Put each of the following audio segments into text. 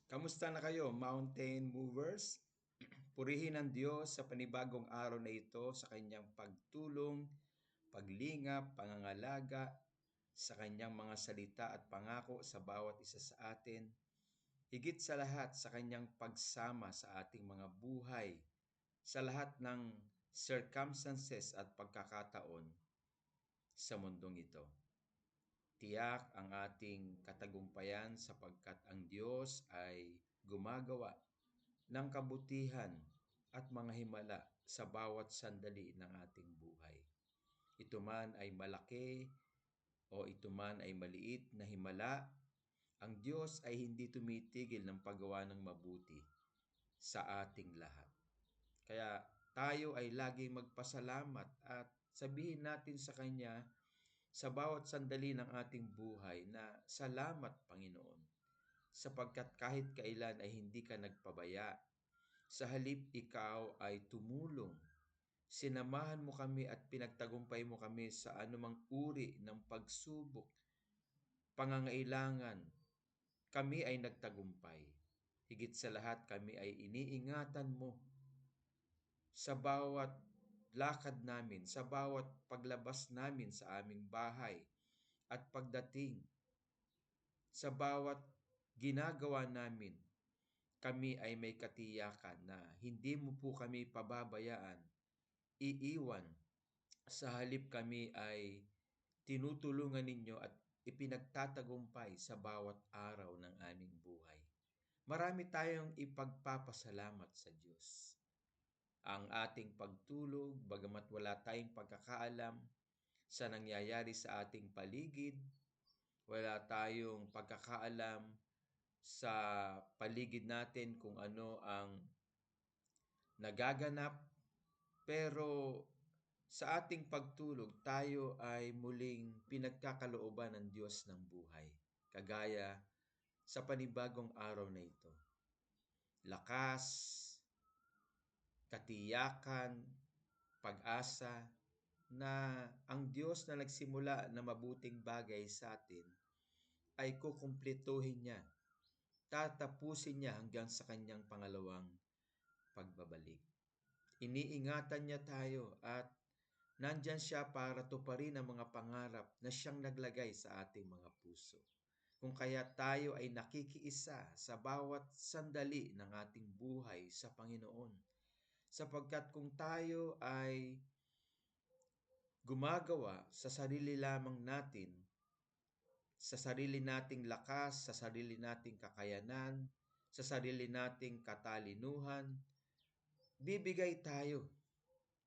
Kamusta na kayo, mountain movers? Purihin ang Diyos sa panibagong araw na ito sa kanyang pagtulong, paglingap, pangangalaga, sa kanyang mga salita at pangako sa bawat isa sa atin. Higit sa lahat sa kanyang pagsama sa ating mga buhay, sa lahat ng circumstances at pagkakataon sa mundong ito. Tiyak ang ating katagumpayan sapagkat ang Diyos ay gumagawa ng kabutihan at mga himala sa bawat sandali ng ating buhay. Ito man ay malaki o ito man ay maliit na himala, ang Diyos ay hindi tumitigil ng paggawa ng mabuti sa ating lahat. Kaya tayo ay laging magpasalamat at sabihin natin sa Kanya sa bawat sandali ng ating buhay na salamat Panginoon sapagkat kahit kailan ay hindi ka nagpabaya. Sa halip ikaw ay tumulong. Sinamahan mo kami at pinagtagumpay mo kami sa anumang uri ng pagsubok, pangangailangan. Kami ay nagtagumpay. Higit sa lahat kami ay iniingatan mo sa bawat lakad namin, sa bawat paglabas namin sa aming bahay at pagdating sa bawat ginagawa namin. Kami ay may katiyakan na hindi mo po kami pababayaan, iiwan. Sa halip kami ay tinutulungan ninyo at ipinagtatagumpay sa bawat araw ng aming buhay. Marami tayong ipagpapasalamat sa Diyos. Ang ating pagtulog, bagamat wala tayong pagkakaalam sa nangyayari sa ating paligid, wala tayong pagkakaalam sa paligid natin kung ano ang nagaganap, pero sa ating pagtulog, tayo ay muling pinagkakalooban ng Diyos ng buhay. Kagaya sa panibagong araw na ito. Lakas, katiyakan, pag-asa na ang Diyos na nagsimula na mabuting bagay sa atin ay kukumpletuhin niya, tatapusin niya hanggang sa kanyang pangalawang pagbabalik. Iniingatan niya tayo at nandyan siya para tuparin ang mga pangarap na siyang naglagay sa ating mga puso. Kung kaya tayo ay nakikiisa sa bawat sandali ng ating buhay sa Panginoon. Sapagkat kung tayo ay gumagawa sa sarili lamang natin, sa sarili nating lakas, sa sarili nating kakayanan, sa sarili nating katalinuhan, bibigay tayo.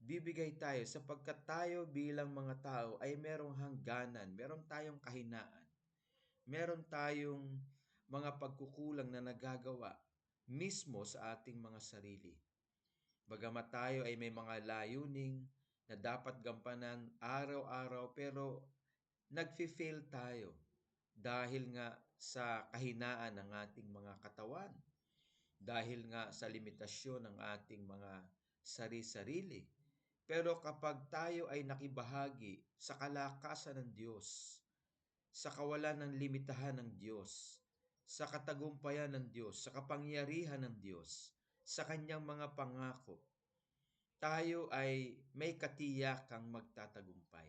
Bibigay tayo sapagkat tayo bilang mga tao ay merong hangganan, meron tayong kahinaan, meron tayong mga pagkukulang na nagagawa mismo sa ating mga sarili. Bagamat tayo ay may mga layuning na dapat gampanan araw-araw pero nagfi-fail tayo dahil nga sa kahinaan ng ating mga katawan, dahil nga sa limitasyon ng ating mga sari-sarili. Pero kapag tayo ay nakibahagi sa kalakasan ng Diyos, sa kawalan ng limitahan ng Diyos, sa katagumpayan ng Diyos, sa kapangyarihan ng Diyos, sa kanyang mga pangako, tayo ay may katiyakang magtatagumpay.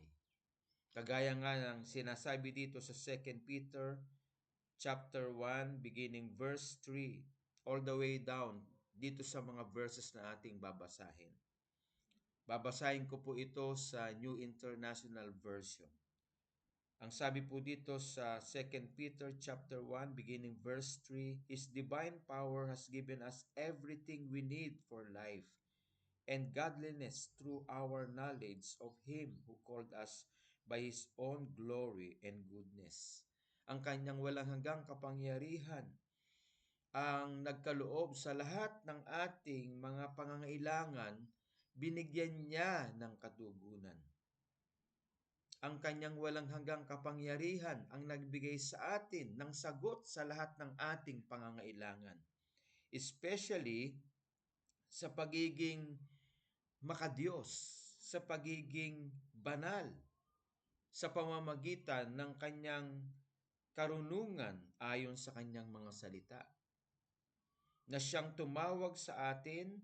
Kagaya nga ng sinasabi dito sa 2 Peter chapter 1 beginning verse 3 all the way down dito sa mga verses na ating babasahin. Babasahin ko po ito sa New International Version. Ang sabi po dito sa 2 Peter chapter 1 beginning verse 3, His divine power has given us everything we need for life and godliness through our knowledge of Him who called us by His own glory and goodness. Ang kanyang walang hanggang kapangyarihan ang nagkaloob sa lahat ng ating mga pangangailangan, binigyan niya ng katugunan. Ang kanyang walang hanggang kapangyarihan ang nagbigay sa atin ng sagot sa lahat ng ating pangangailangan. Especially sa pagiging makadiyos, sa pagiging banal, sa pamamagitan ng kanyang karunungan ayon sa kanyang mga salita. na siyang tumawag sa atin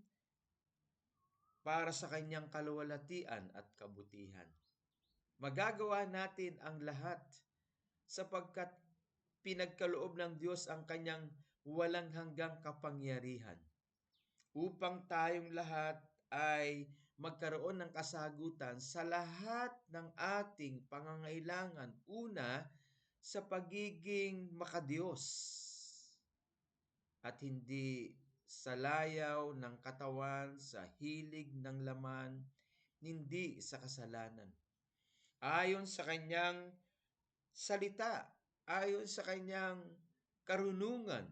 para sa kanyang kaluwalhatian at kabutihan. Magagawa natin ang lahat sapagkat pinagkaloob ng Diyos ang kanyang walang hanggang kapangyarihan upang tayong lahat ay magkaroon ng kasagutan sa lahat ng ating pangangailangan. Una, sa pagiging makadiyos at hindi sa layaw ng katawan, sa hilig ng laman, hindi sa kasalanan. Ayon sa kanyang salita, ayon sa kanyang karunungan,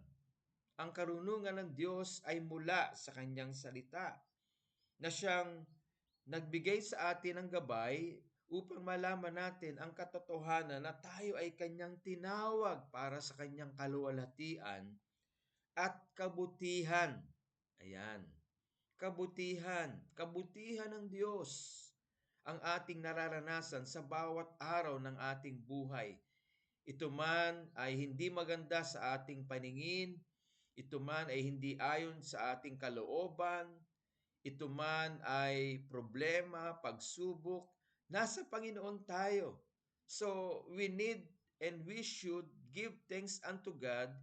ang karunungan ng Diyos ay mula sa kanyang salita na siyang nagbigay sa atin ng gabay upang malaman natin ang katotohanan na tayo ay kanyang tinawag para sa kanyang kaluwalhatian at kabutihan. Ayan. Kabutihan. Kabutihan ng Diyos ang ating nararanasan sa bawat araw ng ating buhay. Ito man ay hindi maganda sa ating paningin, ito man ay hindi ayon sa ating kalooban, ito man ay problema, pagsubok, nasa Panginoon tayo. So we need and we should give thanks unto God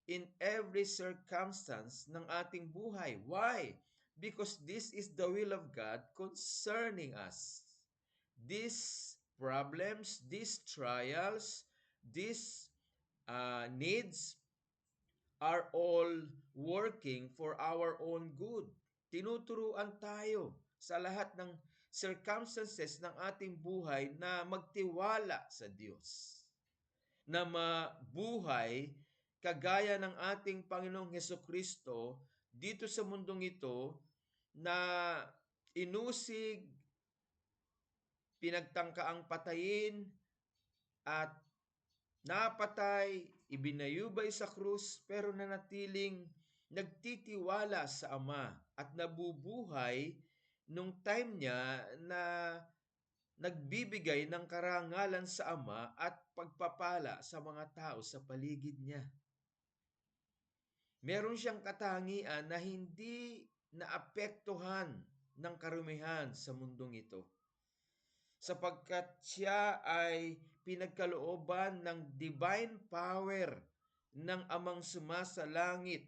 in every circumstance ng ating buhay. Why? Because this is the will of God concerning us. These problems, these trials, these needs are all working for our own good. Tinuturuan tayo sa lahat ng circumstances ng ating buhay na magtiwala sa Diyos. Na mabuhay kagaya ng ating Panginoong Hesukristo dito sa mundong ito na inusig, pinagtangkaang patayin at napatay, ibinayubay sa krus, pero nanatiling nagtitiwala sa Ama at nabubuhay nung time niya na nagbibigay ng karangalan sa Ama at pagpapala sa mga tao sa paligid niya. Meron siyang katangian na hindi naapektuhan ng karumihan sa mundong ito, sapagkat siya ay pinagkalooban ng divine power ng Amang sumasalangit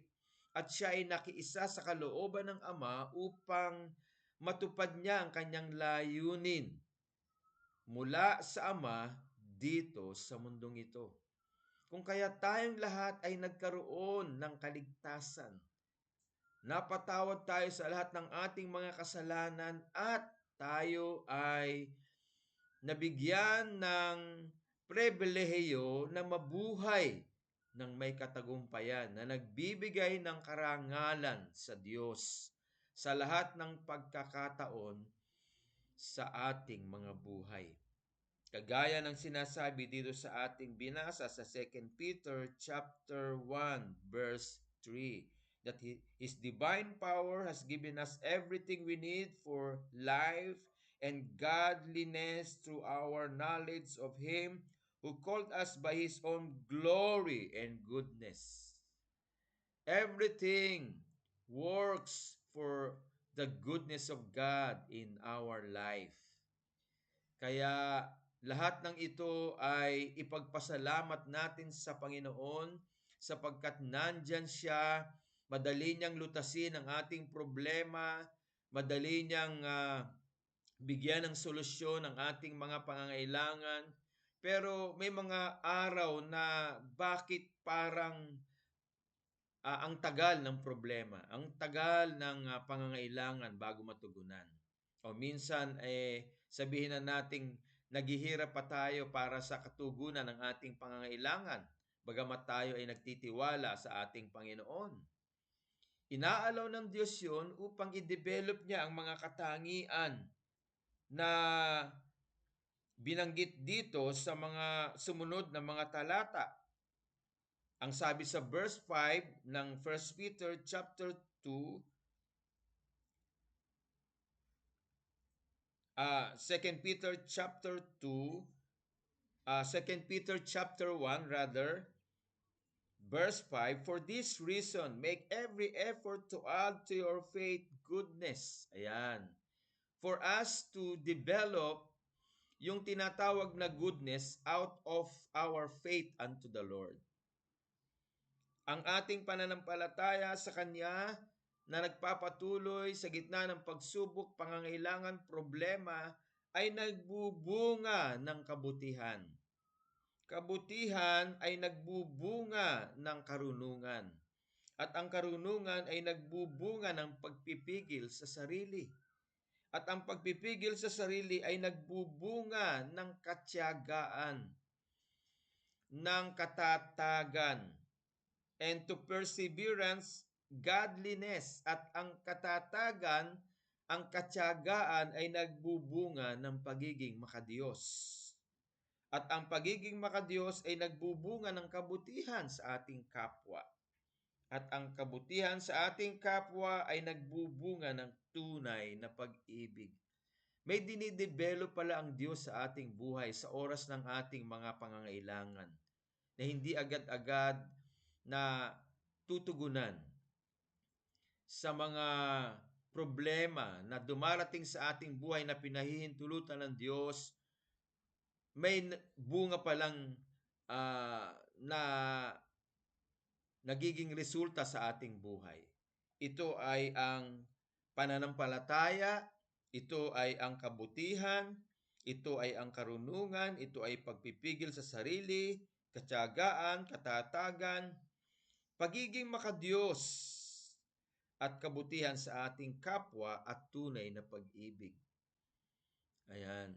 at siya ay nakiisa sa kalooban ng Ama upang matupad niya ang kanyang layunin mula sa Ama dito sa mundong ito. Kung kaya tayong lahat ay nagkaroon ng kaligtasan, napatawad tayo sa lahat ng ating mga kasalanan at tayo ay nabigyan ng pribilehiyo na mabuhay ng may katagumpayan na nagbibigay ng karangalan sa Diyos sa lahat ng pagkakataon sa ating mga buhay. Kagaya ng sinasabi dito sa ating binasa sa 2 Peter chapter 1 verse 3, that His divine power has given us everything we need for life and godliness through our knowledge of Him who called us by His own glory and goodness. Everything works for the goodness of God in our life. Kaya lahat ng ito ay ipagpasalamat natin sa Panginoon sapagkat nandyan siya, madali niyang lutasin ang ating problema, madali niyang bigyan ng solusyon ang ating mga pangangailangan. Pero may mga araw na bakit parang ang tagal ng problema, ang tagal ng pangangailangan bago matugunan. O minsan sabihin na nating naghihirap pa tayo para sa katugunan ng ating pangangailangan, bagamat tayo ay nagtitiwala sa ating Panginoon. Inaalaw ng Diyos yun upang i-develop niya ang mga katangian na binanggit dito sa mga sumunod na mga talata. Ang sabi sa verse 5 ng 1 Peter chapter 2, 2 Peter chapter 2, 2 Peter chapter 1 rather, Verse 5, for this reason, make every effort to add to your faith goodness. Ayan. For us to develop yung tinatawag na goodness out of our faith unto the Lord. Ang ating pananampalataya sa Kanya na nagpapatuloy sa gitna ng pagsubok, pangangailangan, problema, ay nagbubunga ng kabutihan. Kabutihan ay nagbubunga ng karunungan. At ang karunungan ay nagbubunga ng pagpipigil sa sarili. At ang pagpipigil sa sarili ay nagbubunga ng katiyagaan, ng katatagan, and to perseverance, godliness. At ang katatagan, ang katiyagaan ay nagbubunga ng pagiging makadiyos. At ang pagiging makadiyos ay nagbubunga ng kabutihan sa ating kapwa. At ang kabutihan sa ating kapwa ay nagbubunga ng tunay na pag-ibig. May dinidevelop pala ang Diyos sa ating buhay sa oras ng ating mga pangangailangan na hindi agad-agad na tutugunan sa mga problema na dumarating sa ating buhay na pinahihintulutan ng Diyos. May bunga palang na nagiging resulta sa ating buhay. Ito ay ang pananampalataya, ito ay ang kabutihan, ito ay ang karunungan, ito ay pagpipigil sa sarili, katiyagaan, katatagan, pagiging makadiyos, at kabutihan sa ating kapwa at tunay na pag-ibig. Ayan.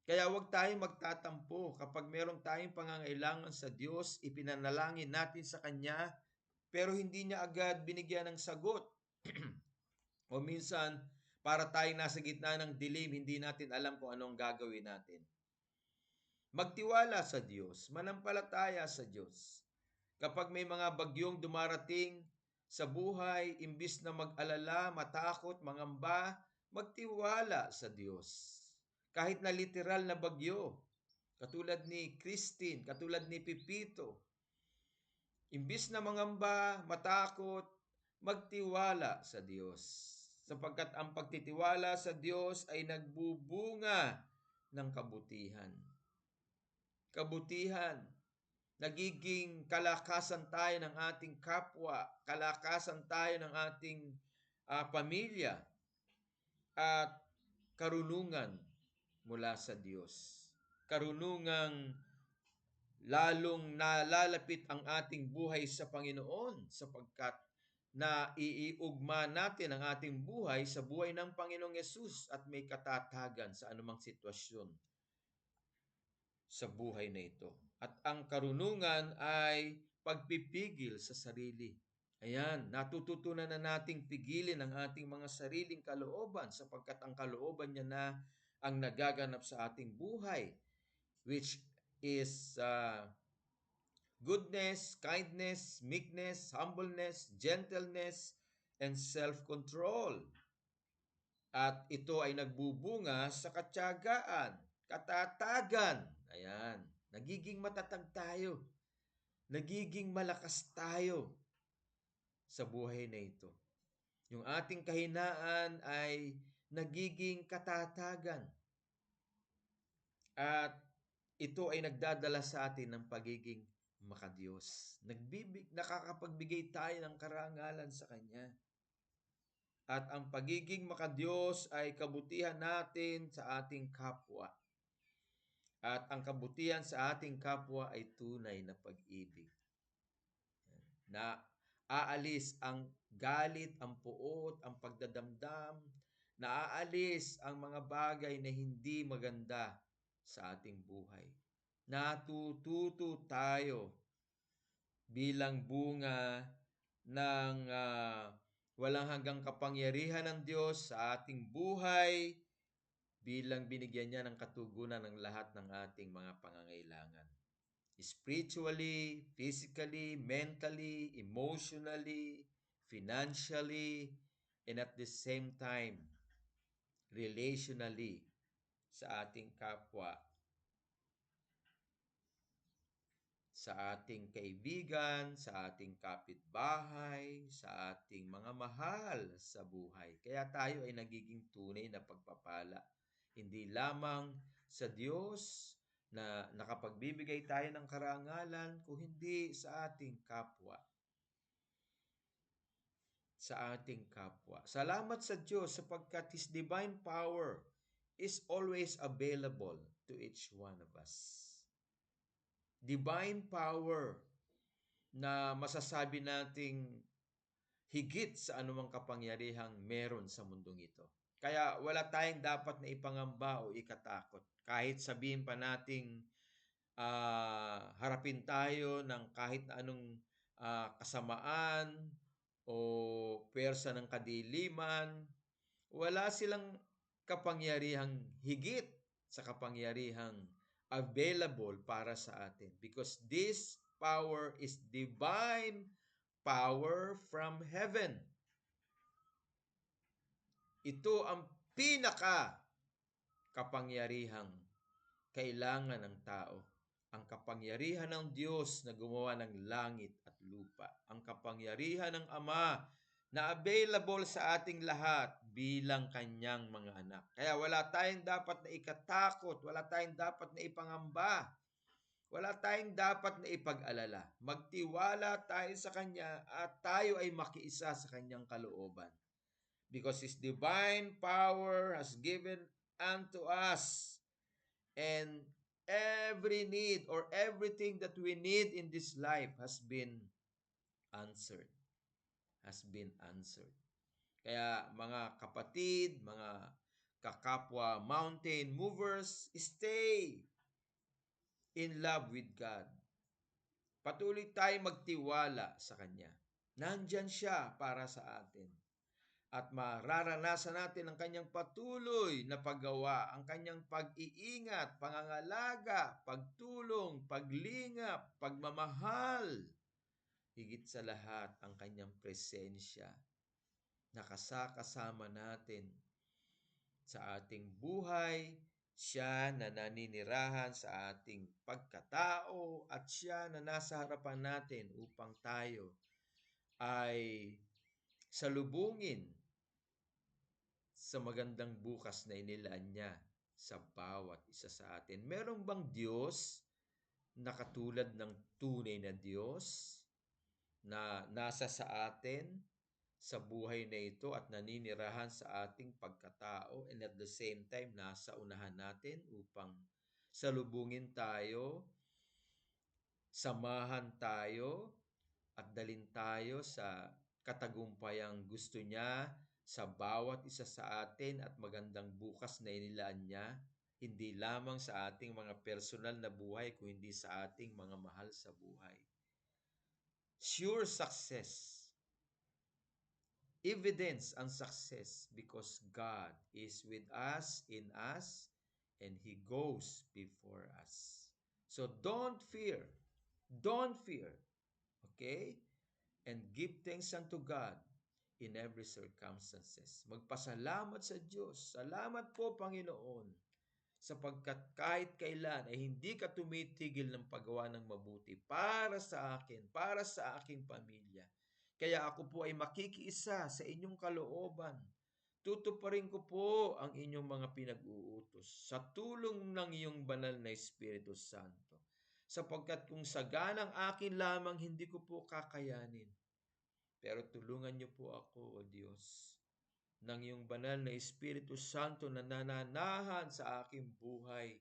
Kaya huwag tayong magtatampo kapag meron tayong pangangailangan sa Diyos, ipinanalangin natin sa Kanya, pero hindi niya agad binigyan ng sagot. O minsan, para tayong nasa gitna ng dilim, hindi natin alam kung anong gagawin natin. Magtiwala sa Diyos, manampalataya sa Diyos. Kapag may mga bagyong dumarating sa buhay, imbis na mag-alala, matakot, mangamba, magtiwala sa Diyos. Kahit na literal na bagyo, katulad ni Christine, katulad ni Pipito, imbis na mangamba, matakot, magtiwala sa Diyos. Sapagkat ang pagtitiwala sa Diyos ay nagbubunga ng kabutihan. Kabutihan, nagiging kalakasan tayo ng ating kapwa, kalakasan tayo ng ating pamilya, at karunungan mula sa Diyos. Karunungang lalong nalalapit ang ating buhay sa Panginoon sapagkat na iiugma natin ang ating buhay sa buhay ng Panginoong Yesus at may katatagan sa anumang sitwasyon sa buhay na ito. At ang karunungan ay pagpipigil sa sarili. Ayan, natututunan na nating pigilin ang ating mga sariling kalooban sapagkat ang kalooban niya na ang nagaganap sa ating buhay, which is goodness, kindness, meekness, humbleness, gentleness, and self-control. At ito ay nagbubunga sa katiyagaan, katatagan. Ayan, nagiging matatag tayo. Nagiging malakas tayo sa buhay na ito. Yung ating kahinaan ay nagiging katatagan. At ito ay nagdadala sa atin ng pagiging makadiyos. Nakakapagbigay tayo ng karangalan sa Kanya. At ang pagiging makadiyos ay kabutihan natin sa ating kapwa. At ang kabutihan sa ating kapwa ay tunay na pag-ibig. Na aalis ang galit, ang puot, ang pagdadamdam, naaalis ang mga bagay na hindi maganda sa ating buhay. Natututo tayo bilang bunga ng walang hanggang kapangyarihan ng Diyos sa ating buhay bilang binigyan niya ng katugunan ng lahat ng ating mga pangangailangan. Spiritually, physically, mentally, emotionally, financially, and at the same time, relationally sa ating kapwa sa ating kaibigan, sa ating kapitbahay, sa ating mga mahal sa buhay. Kaya tayo ay nagiging tunay na pagpapala. Hindi lamang sa Diyos na nakapagbibigay tayo ng karangalan, kung hindi sa ating kapwa. Sa ating kapwa. Salamat sa Diyos sapagkat His divine power is always available to each one of us. Divine power na masasabi nating higit sa anumang kapangyarihang meron sa mundong ito. Kaya wala tayong dapat na ipangamba o ikatakot. Kahit sabihin pa nating harapin tayo ng kahit na anong kasamaan o pwersa ng kadiliman, wala silang kapangyarihang higit sa kapangyarihang available para sa atin. Because this power is divine power from heaven. Ito ang pinaka kapangyarihang kailangan ng tao. Ang kapangyarihan ng Diyos na gumawa ng langit at lupa. Ang kapangyarihan ng Ama na available sa ating lahat bilang kanyang mga anak. Kaya wala tayong dapat na ikatakot, wala tayong dapat na ipangamba, wala tayong dapat na ipag-alala. Magtiwala tayo sa Kanya at tayo ay makiisa sa Kanyang kalooban. Because His divine power has given unto us, and every need or everything that we need in this life has been answered. Has been answered. Kaya mga kapatid, mga kakapwa mountain movers, stay in love with God. Patuloy tayong magtiwala sa Kanya. Nandyan siya para sa atin. At mararanasan natin ang Kanyang patuloy na paggawa, ang Kanyang pag-iingat, pangangalaga, pagtulong, paglingap, pagmamahal. Higit sa lahat, ang Kanyang presensya nakasakasama natin sa ating buhay. Siya na naninirahan sa ating pagkatao at siya na nasa harapan natin upang tayo ay salubungin sa magandang bukas na inilaan niya sa bawat isa sa atin. Meron bang Diyos na katulad ng tunay na Diyos na nasa sa atin sa buhay na ito at naninirahan sa ating pagkatao, and at the same time nasa unahan natin upang salubungin tayo, samahan tayo at dalin tayo sa katagumpayang gusto niya sa bawat isa sa atin at magandang bukas na inilaan niya, hindi lamang sa ating mga personal na buhay kundi sa ating mga mahal sa buhay. Sure success. Evidence ang success because God is with us, in us, and He goes before us. So don't fear. Don't fear. Okay? And give thanks unto God in every circumstances. Magpasalamat sa Diyos. Salamat po, Panginoon, sapagkat kahit kailan ay hindi ka tumitigil ng paggawa ng mabuti para sa akin, para sa aking pamilya. Kaya ako po ay makikiisa sa inyong kalooban. Tutuparin ko po ang inyong mga pinag-uutos sa tulong ng iyong banal na Espiritu Santo. Sapagkat kung saganang akin lamang, hindi ko po kakayanin. Pero tulungan niyo po ako, O Diyos, ng iyong banal na Espiritu Santo na nananahan sa aking buhay,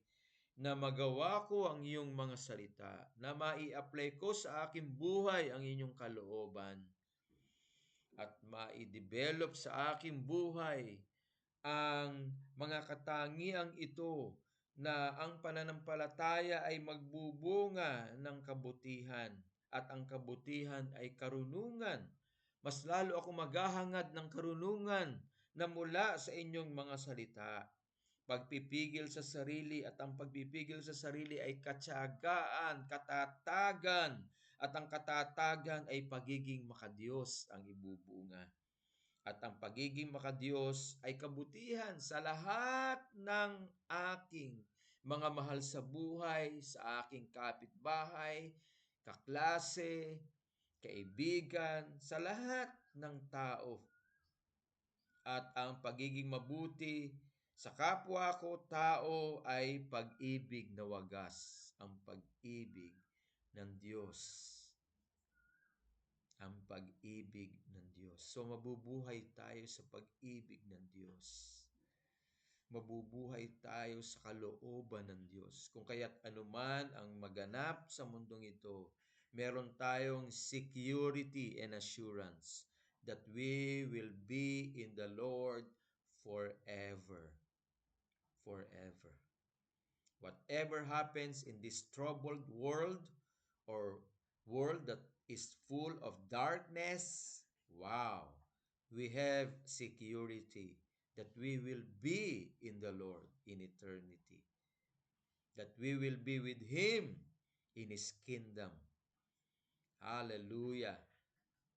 na magawa ko ang iyong mga salita, na mai-apply ko sa aking buhay ang inyong kalooban, at mai-develop sa aking buhay ang mga katangiang ito na ang pananampalataya ay magbubunga ng kabutihan at ang kabutihan ay karunungan. Mas lalo ako maghahangad ng karunungan na mula sa inyong mga salita. Pagpipigil sa sarili, at ang pagpipigil sa sarili ay katyagaan, katatagan, at ang katatagan ay pagiging makadiyos ang ibubunga. At ang pagiging makadiyos ay kabutihan sa lahat ng aking mga mahal sa buhay, sa aking kapitbahay, kaklase, kaibigan, sa lahat ng tao. At ang pagiging mabuti sa kapwa ko tao ay pag-ibig na wagas. Ang pag-ibig ng Diyos. Ang pag-ibig ng Diyos. So mabubuhay tayo sa pag-ibig ng Diyos. Mabubuhay tayo sa kalooban ng Diyos. Kung kaya't anuman ang maganap sa mundong ito, meron tayong security and assurance that we will be in the Lord forever. Forever. Whatever happens in this troubled world or world that is full of darkness, wow, we have security that we will be in the Lord in eternity, that we will be with Him in His kingdom. Hallelujah!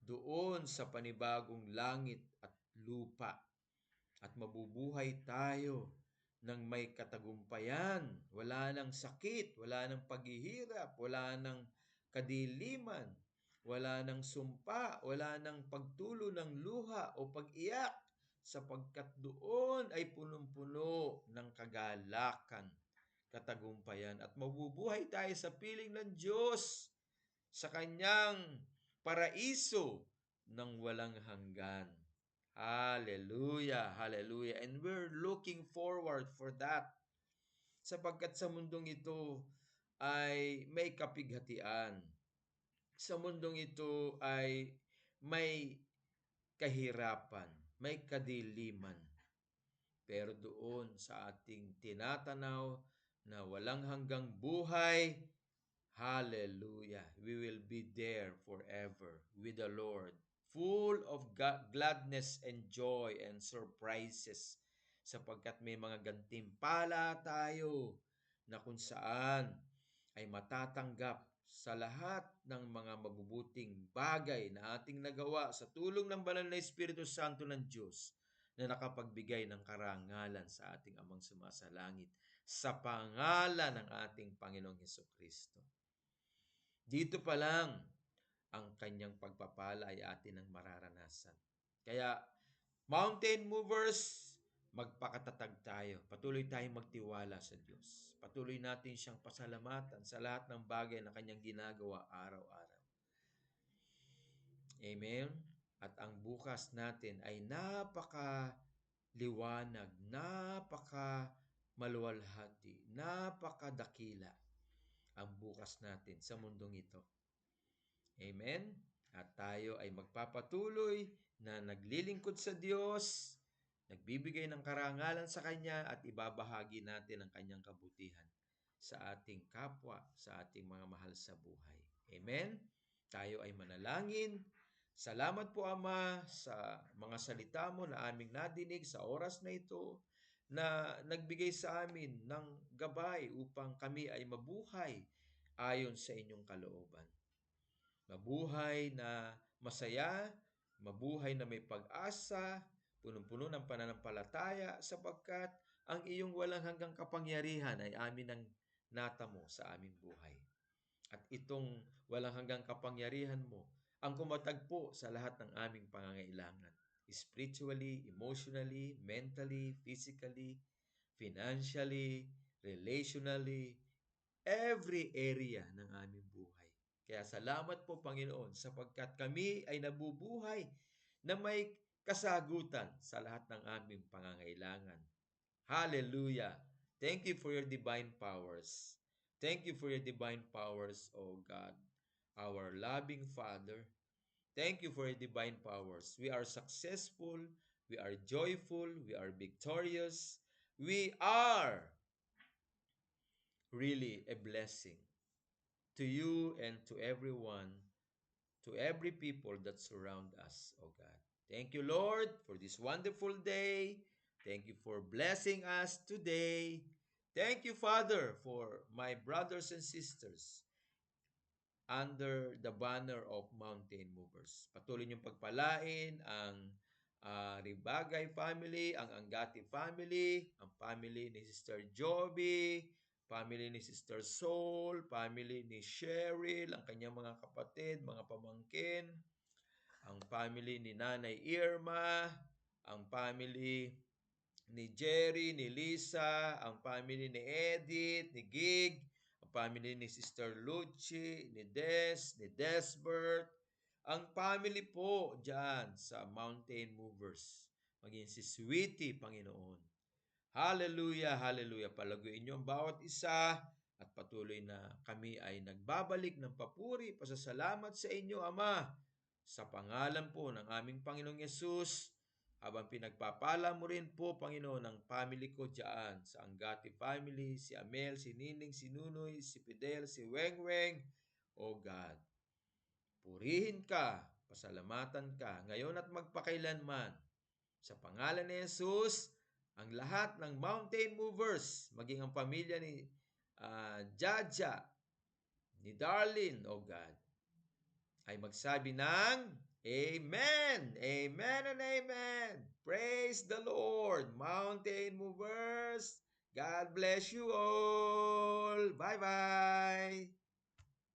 Doon sa panibagong langit at lupa, at mabubuhay tayo ng may katagumpayan. Wala nang sakit, wala nang paghihirap, wala nang kadiliman, wala nang sumpa, wala nang pagtulo ng luha o pag-iyak, sapagkat doon ay punong-puno ng kagalakan, katagumpayan, at mabubuhay tayo sa piling ng Diyos sa kanyang paraiso ng walang hanggan. Hallelujah, hallelujah. And we're looking forward for that. Sapagkat sa mundong ito ay may kapighatian. Sa mundong ito ay may kahirapan, may kadiliman. Pero doon sa ating tinatanaw na walang hanggang buhay, hallelujah, we will be there forever with the Lord, full of gladness and joy and surprises, sapagkat may mga gantimpala tayo na kung saan ay matatanggap sa lahat ng mga mabubuting bagay na ating nagawa sa tulong ng banal na Espiritu Santo ng Diyos na nakapagbigay ng karangalan sa ating Amang sumasalangit sa pangalan ng ating Panginoong Hesukristo. Dito pa lang, ang kanyang pagpapala ay atin ang mararanasan. Kaya, mountain movers, magpakatatag tayo. Patuloy tayong magtiwala sa Diyos. Patuloy natin siyang pasalamatan sa lahat ng bagay na kanyang ginagawa araw-araw. Amen? At ang bukas natin ay napaka-liwanag, napaka-maluwalhati, napakadakila ang bukas natin sa mundong ito. Amen? At tayo ay magpapatuloy na naglilingkod sa Diyos, nagbibigay ng karangalan sa Kanya at ibabahagi natin ang Kanyang kabutihan sa ating kapwa, sa ating mga mahal sa buhay. Amen? Tayo ay manalangin. Salamat po, Ama, sa mga salita mo na aming nadinig sa oras na ito, na nagbigay sa amin ng gabay upang kami ay mabuhay ayon sa inyong kalooban. Mabuhay na masaya, mabuhay na may pag-asa, punong-puno ng pananampalataya, sapagkat ang iyong walang hanggang kapangyarihan ay amin ang natamo sa aming buhay. At itong walang hanggang kapangyarihan mo ang kumatagpo sa lahat ng aming pangangailangan. Spiritually, emotionally, mentally, physically, financially, relationally, every area ng aming buhay. Kaya salamat po, Panginoon, sapagkat kami ay nabubuhay na may kasagutan sa lahat ng aming pangangailangan. Hallelujah! Thank you for your divine powers. Thank you for your divine powers, O God, our loving Father. Thank you for your divine powers. We are successful, we are joyful, we are victorious, we are really a blessing to you and to everyone, to every people that surround us, O God. Thank you, Lord, for this wonderful day. Thank you for blessing us today. Thank you, Father, for my brothers and sisters under the banner of Mountain Movers. Patuloy niyong pagpalain ang Ribagay family, ang Angati family, ang family ni Sister Joby, family ni Sister Soul, family ni Cheryl, ang kanyang mga kapatid, mga pamangkin, ang family ni Nanay Irma, ang family ni Jerry, ni Lisa, ang family ni Edith, ni Gig, ang family ni Sister Lucy, ni Des, ni Desbert, ang family po dyan sa Mountain Movers, maging si Sweetie, Panginoon. Hallelujah, hallelujah. Palaguin niyo ang bawat isa at patuloy na kami ay nagbabalik ng papuri, pasasalamat sa inyo, Ama, sa pangalan po ng aming Panginoong Yesus, habang pinagpapala mo rin po, Panginoon, ang family ko dyan sa Anggati family, si Amel, si Nining, si Nunoy, si Fidel, si Wengweng. O God, purihin ka, pasalamatan ka, ngayon at magpakailanman. Sa pangalan ni Jesus, ang lahat ng mountain movers, maging ang pamilya ni Jaja, ni Darlene, o God, ay magsabi ng Amen! Amen and Amen! Praise the Lord! Mountain movers, God bless you all! Bye-bye!